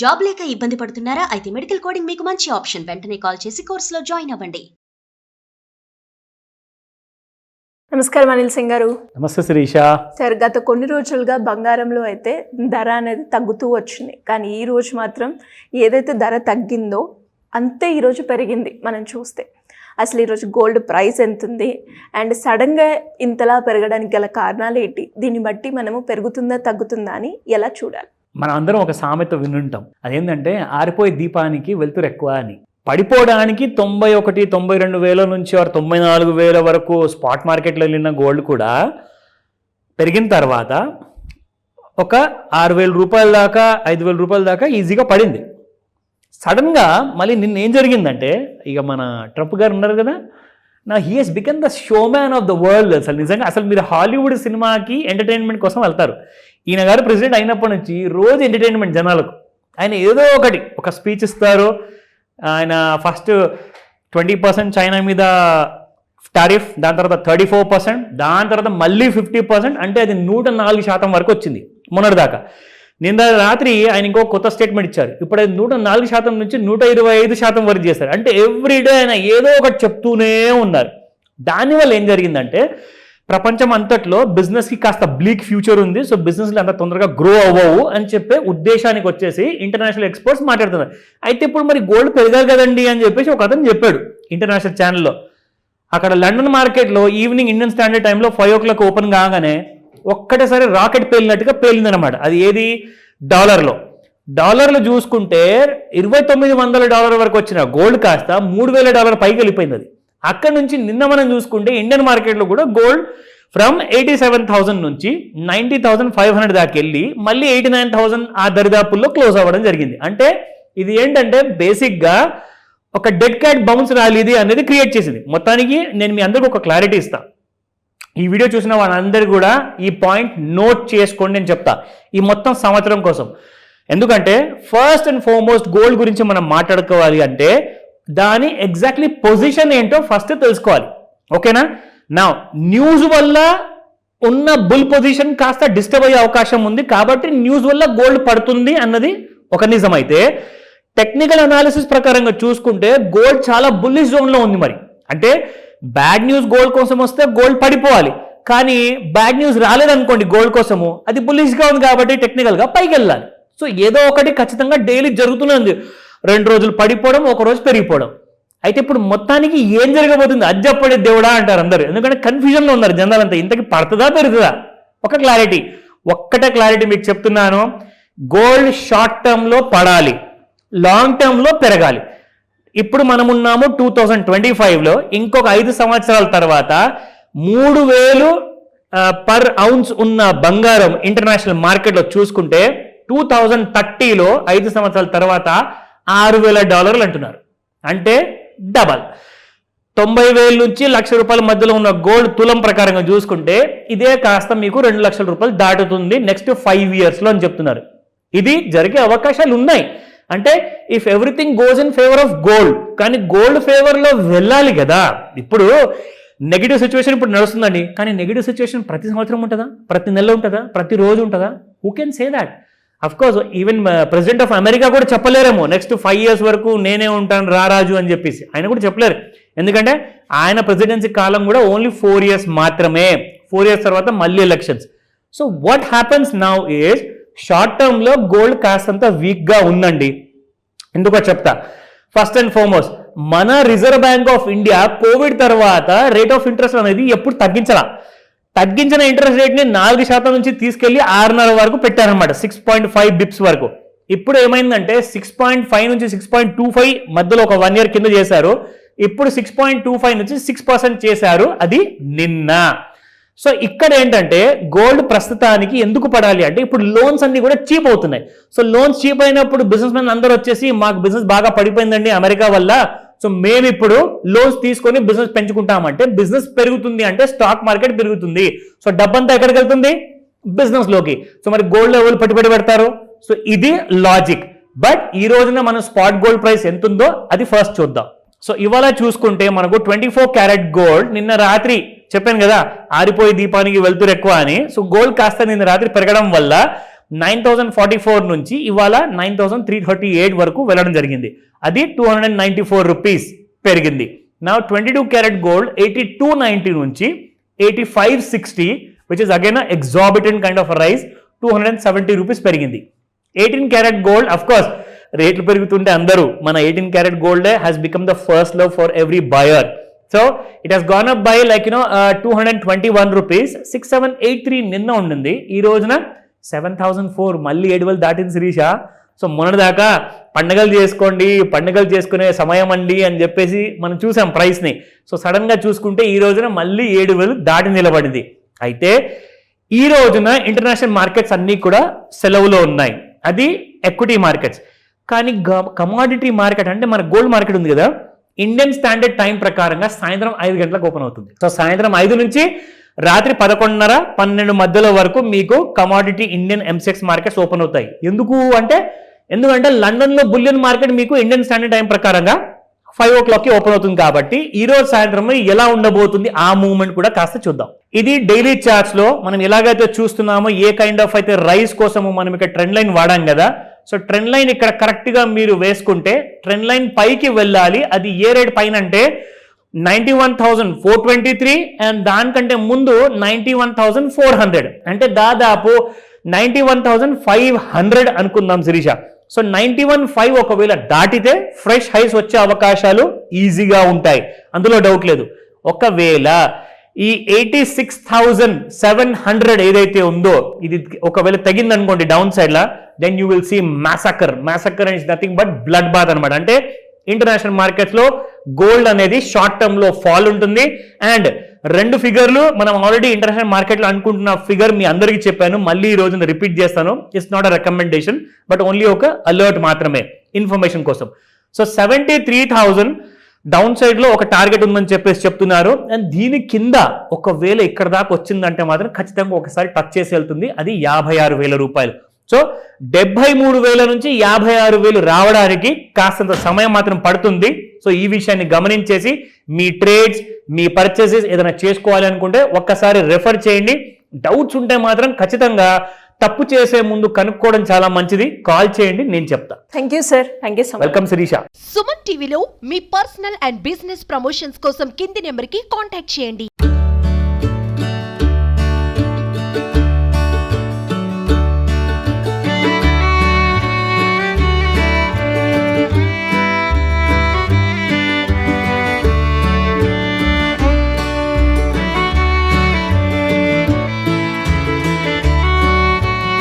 Job లేక ఇబ్బంది పడుతున్నారా? అయితే మెడికల్ కోడింగ్ మీకు మంచి ఆప్షన్. వెంటనే కాల్ చేసి కోర్సులో జాయిన్ అవ్వండి. నమస్కారం అనిల్ సింగ్ గారు. నమస్తే శిరీష. సార్, గత కొన్ని రోజులుగా బంగారంలో అయితే ధర అనేది తగ్గుతూ వచ్చింది, కానీ ఈ రోజు మాత్రం ఏదైతే ధర తగ్గిందో అంతే ఈరోజు పెరిగింది. మనం చూస్తే అసలు ఈరోజు గోల్డ్ ప్రైస్ ఎంత ఉంది అండ్ సడన్గా ఇంతలా పెరగడానికి గల కారణాలు ఏంటి, దీన్ని బట్టి మనము పెరుగుతుందా తగ్గుతుందా అని ఎలా చూడాలి? మనం అందరం ఒక సామెత వినుంటాం, అదేంటంటే ఆరిపోయే దీపానికి వెలుతురు ఎక్కువ అని. పడిపోవడానికి 91-92 వేల నుంచి 94,000 వరకు స్పాట్ మార్కెట్లో వెళ్ళిన గోల్డ్ కూడా పెరిగిన తర్వాత ఒక 6,000 రూపాయల దాకా 5,000 రూపాయల దాకా ఈజీగా పడింది. సడన్గా మళ్ళీ నిన్న ఏం జరిగిందంటే, ఇక మన ట్రంప్ గారు ఉన్నారు కదా, he has become the showman of the world. అసలు నిజంగా అసలు మీరు హాలీవుడ్ సినిమాకి ఎంటర్టైన్మెంట్ కోసం వెళ్తారు, ఈయన గారు ప్రెసిడెంట్ అయినప్పటి నుంచి రోజు ఎంటర్టైన్మెంట్ జనాలకు. ఆయన ఏదో ఒక స్పీచ్ ఇస్తారు. ఆయన ఫస్ట్ 20% చైనా మీద టారిఫ్, దాని తర్వాత 34%, దాని తర్వాత మళ్ళీ 50%, అంటే అది 104% వరకు వచ్చింది మొన్నటిదాకా. నిన్న రాత్రి ఆయన ఇంకో కొత్త స్టేట్మెంట్ ఇచ్చారు. ఇప్పుడు అది 104% నుంచి 125% వరకు చేశారు. అంటే ఎవ్రీడే ఆయన ఏదో ఒకటి చెప్తూనే ఉన్నారు. దానివల్ల ఏం జరిగిందంటే, ప్రపంచం అంతట్లో బిజినెస్కి కాస్త బ్లీక్ ఫ్యూచర్ ఉంది, సో బిజినెస్లు అంత తొందరగా గ్రో అవ్వవు అని చెప్పే ఉద్దేశానికి వచ్చేసి ఇంటర్నేషనల్ ఎక్స్పర్ట్స్ మాట్లాడుతున్నారు. అయితే ఇప్పుడు మరి గోల్డ్ పెరగాలి కదండి అని చెప్పేసి ఒక అతను చెప్పాడు ఇంటర్నేషనల్ ఛానల్లో. అక్కడ లండన్ మార్కెట్లో ఈవినింగ్ ఇండియన్ స్టాండర్డ్ టైంలో 5 o'clock ఓపెన్ కాగానే ఒక్కటేసారి రాకెట్ పేలినట్టుగా పేలిందనమాట. అది ఏది? డాలర్లో చూసుకుంటే $2,900 వరకు వచ్చిన గోల్డ్ కాస్త $3,000 పైకి వెళ్ళిపోయింది. అది అక్కడి నుంచి నిన్న మనం చూసుకుంటే ఇండియన్ మార్కెట్లో కూడా గోల్డ్ ఫ్రమ్ 87,000 నుంచి 90,500 దాకా వెళ్ళి మళ్ళీ 89,000 ఆ దరిదాపుల్లో క్లోజ్ అవ్వడం జరిగింది. అంటే ఇది ఏంటంటే బేసిక్గా ఒక డెడ్ క్యాట్ బౌన్స్ ర్యాలీ అనేది క్రియేట్ చేసింది. మొత్తానికి నేను మీ అందరికీ ఒక క్లారిటీ ఇస్తాను. ఈ వీడియో చూసిన వాళ్ళందరూ కూడా ఈ పాయింట్ నోట్ చేసుకోండి అని చెప్తా, ఈ మొత్తం సంవత్సరం కోసం. ఎందుకంటే ఫస్ట్ అండ్ ఫార్మోస్ట్ గోల్డ్ గురించి మనం మాట్లాడుకోవాలి అంటే దాని ఎగ్జాక్ట్లీ పొజిషన్ ఏంటో ఫస్ట్ తెలుసుకోవాలి. ఓకేనా? నా న్యూస్ వల్ల ఉన్న బుల్ పొజిషన్ కాస్త డిస్టర్బ్ అయ్యే అవకాశం ఉంది, కాబట్టి న్యూస్ వల్ల గోల్డ్ పడుతుంది అన్నది ఒక నిజం. అయితే టెక్నికల్ అనాలిసిస్ ప్రకారంగా చూసుకుంటే గోల్డ్ చాలా బుల్లిష్ జోన్లో ఉంది. మరి అంటే బ్యాడ్ న్యూస్ గోల్డ్ కోసం వస్తే గోల్డ్ పడిపోవాలి, కానీ బ్యాడ్ న్యూస్ రాలేదనుకోండి గోల్డ్ కోసము, అది బుల్లిష్గా ఉంది కాబట్టి టెక్నికల్గా పైకి వెళ్ళాలి. సో ఏదో ఒకటి ఖచ్చితంగా డైలీ జరుగుతూనే ఉంది. 2 రోజులు పడిపోవడం, 1 రోజు పెరిగిపోవడం. అయితే ఇప్పుడు మొత్తానికి ఏం జరగబోతుంది అది చెప్పడే దేవుడా అంటారు అందరూ, ఎందుకంటే కన్ఫ్యూజన్లో ఉన్నారు జనాలంతా. ఇంతకీ పడుతుందా పెరుగుతుందా? ఒక్కటే క్లారిటీ మీకు చెప్తున్నాను. గోల్డ్ షార్ట్ టర్మ్లో పడాలి, లాంగ్ టర్మ్లో పెరగాలి. ఇప్పుడు మనం ఉన్నాము 2025లో. ఇంకొక 5 సంవత్సరాల తర్వాత 3,000 పర్ ఔన్స్ ఉన్న బంగారం ఇంటర్నేషనల్ మార్కెట్లో చూసుకుంటే 2030లో 5 సంవత్సరాల తర్వాత $6,000 అంటున్నారు. అంటే డబల్. 90,000 నుంచి ₹1,00,000 మధ్యలో ఉన్న గోల్డ్ తులం ప్రకారంగా చూసుకుంటే ఇదే కాస్త మీకు ₹2,00,000 దాటుతుంది నెక్స్ట్ 5 yearsలో అని చెప్తున్నారు. ఇది జరిగే అవకాశాలు ఉన్నాయి. అంటే if everything goes in favour of gold, కానీ గోల్డ్ ఫేవర్లో వెళ్ళాలి కదా. ఇప్పుడు నెగిటివ్ సిచ్యువేషన్ ఇప్పుడు నడుస్తుందండి, కానీ నెగిటివ్ సిచ్యువేషన్ ప్రతి సంవత్సరం ఉంటుందా? ప్రతి నెల ఉంటుందా? ప్రతి రోజు ఉంటుందా? Who can say that? Of course even president of America కూడా చెప్పలేరేమో నెక్స్ట్ 5 years వరకు నేనే ఉంటాను రారాజు అని చెప్పేసి. ఆయన కూడా చెప్పలేరు, ఎందుకంటే ఆయన ప్రెసిడెన్సీ కాలం కూడా ఓన్లీ 4 years మాత్రమే. 4 years తర్వాత మళ్ళీ elections. So what happens now is short టర్మ్లో గోల్డ్ కాస్తంత వీక్గా ఉందండి. ఎందుకో చెప్తా. ఫస్ట్ అండ్ ఫార్మోస్ట్, మన reserve bank of India Covid తర్వాత రేట్ ఆఫ్ ఇంట్రెస్ట్ అనేది ఎప్పుడు తగ్గించిన ఇంట్రెస్ట్ రేట్ని 4% నుంచి తీసుకెళ్లి 6.5 వరకు పెట్టారనమాట, 6.5 bips వరకు. ఇప్పుడు ఏమైందంటే 6.5 నుంచి 6.25 మధ్యలో ఒక 1 year కింద చేశారు. ఇప్పుడు 6.25 నుంచి 6% చేశారు, అది నిన్న. సో ఇక్కడ ఏంటంటే గోల్డ్ ప్రస్తుతానికి ఎందుకు పడాలి అంటే ఇప్పుడు లోన్స్ అన్ని కూడా చీప్ అవుతున్నాయి. సో లోన్స్ చీప్ అయినప్పుడు బిజినెస్ మెన్ అందరూ వచ్చేసి మాకు బిజినెస్ బాగా పడిపోయిందండి అమెరికా వల్ల, సో మేము ఇప్పుడు లోన్స్ తీసుకొని బిజినెస్ పెంచుకుంటామంటే బిజినెస్ పెరుగుతుంది అంటే స్టాక్ మార్కెట్ పెరుగుతుంది. సో డబ్బంతా ఎక్కడికి వెళ్తుంది? బిజినెస్ లోకి. సో మరి గోల్డ్ ఎవరు పెట్టుబడి పెడతారు? సో ఇది లాజిక్. బట్ ఈ రోజున మన స్పాట్ గోల్డ్ ప్రైస్ ఎంత ఉందో అది ఫస్ట్ చూద్దాం. సో ఇవాళ చూసుకుంటే మనకు 24 క్యారెట్ గోల్డ్ నిన్న రాత్రి చెప్పాను కదా ఆరిపోయి దీపానికి వెళ్తురు ఎక్కువ అని. సో గోల్డ్ కాస్త నిన్న రాత్రి పెరగడం వల్ల 9,044 నుంచి ఇవాళ 9,338 వరకు వెళ్ళడం జరిగింది. అది 294 రూపీస్ పెరిగింది. నా 22 క్యారెట్ గోల్డ్ 8290 నుంచి 8560, which is again exorbitant kind of rise, 270 rupees పెరిగింది. 18 క్యారెట్ గోల్డ్, అఫ్ కోర్స్ రేట్లు పెరుగుతుంటే అందరూ మన 18 carat gold has become the first love for every buyer. So it has gone up by 221 rupees. 6783 నిన్న ఉండింది, ఈ రోజున 7004, మళ్ళీ 7,000 దాటింది శిరీష. సో మొన్నటిదాకా పండగలు చేసుకోండి, పండగలు చేసుకునే సమయం అండి అని చెప్పేసి మనం చూసాం ప్రైస్ని. సో సడన్ గా చూసుకుంటే ఈ రోజున మళ్ళీ 7,000 దాటి నిలబడింది. అయితే ఈ రోజున ఇంటర్నేషనల్ మార్కెట్స్ అన్నీ కూడా సెలవులో ఉన్నాయి, అది ఎక్విటీ మార్కెట్స్. కానీ కమాడిటీ మార్కెట్ అంటే మన గోల్డ్ మార్కెట్ ఉంది కదా, ఇండియన్ స్టాండర్డ్ టైం ప్రకారంగా సాయంత్రం 5 గంటలకు ఓపెన్ అవుతుంది. సో సాయంత్రం 5 నుంచి రాత్రి 11:30, 12 మధ్యలో వరకు మీకు commodity Indian MCX markets open అవుతాయి. ఎందుకంటే లండన్లో బులియన్ మార్కెట్ మీకు ఇండియన్ స్టాండర్డ్ టైం ప్రకారంగా 5 o'clock ఓపెన్ అవుతుంది. కాబట్టి ఈ రోజు సాయంత్రం ఎలా ఉండబోతుంది ఆ మూవ్మెంట్ కూడా కాస్త చూద్దాం. ఇది డైలీ చార్ట్స్ లో మనం ఎలాగైతే చూస్తున్నామో ఏ కైండ్ ఆఫ్ అయితే రైస్ కోసము మనం ఇక్కడ ట్రెండ్ లైన్ వాడాం కదా. సో ట్రెండ్ లైన్ ఇక్కడ కరెక్ట్ గా మీరు వేసుకుంటే ట్రెండ్ లైన్ పైకి వెళ్ళాలి. అది ఏ రేట్ పైన అంటే 91,423 అండ్ దానికంటే ముందు 91,400, అంటే దాదాపు 91,500 అనుకుందాం శిరీష. సో 91,500 ఒకవేళ దాటితే ఫ్రెష్ హైస్ వచ్చే అవకాశాలు ఈజీగా ఉంటాయి, అందులో డౌట్ లేదు. ఒకవేళ ఈ 86,700 ఏదైతే ఉందో ఇది ఒకవేళ తగిందనుకోండి డౌన్ సైడ్ లా, then you will see massacre is nothing but bloodbath అనమాట. అంటే ఇంటర్నేషనల్ మార్కెట్స్ లో గోల్డ్ అనేది షార్ట్ టర్మ్ లో ఫాల్ ఉంటుంది. అండ్ 2 ఫిగర్లు మనం ఆల్రెడీ ఇంటర్నేషనల్ మార్కెట్ లో అనుకుంటున్న ఫిగర్ మీ అందరికీ చెప్పాను, మళ్ళీ ఈ రోజున రిపీట్ చేస్తాను. It's not a recommendation but only ఒక అలర్ట్ మాత్రమే, ఇన్ఫర్మేషన్ కోసం. సో 73,000 డౌన్ సైడ్ లో ఒక టార్గెట్ ఉందని చెప్పేసి చెప్తున్నారు. అండ్ దీని కింద ఒకవేళ ఇక్కడ దాకా వచ్చిందంటే మాత్రం ఖచ్చితంగా ఒకసారి టచ్ చేసి వెళ్తుంది, అది 56,000 రూపాయలు. సో 73,000 నుంచి 56,000 రావడానికి కాస్తంత సమయం మాత్రం పడుతుంది. సో ఈ విషయాన్ని గమనించేసి మీ ట్రేడ్స్, మీ పర్చేసెస్ ఏదైనా చేసుకోవాలి అనుకుంటే ఒక్కసారి రెఫర్ చేయండి. డౌట్స్ ఉంటే మాత్రం ఖచ్చితంగా తప్పు చేసే ముందు కనుక్కోవడం చాలా మంచిది. కాల్ చేయండి, నేను చెప్తా. Thank you sir, thank you so much. Welcome Sireesha. Suman టీవీలో మీ పర్సనల్ అండ్ బిజినెస్ ప్రమోషన్స్ కోసం కింది నెంబర్కి కాంటాక్ట్ చేయండి.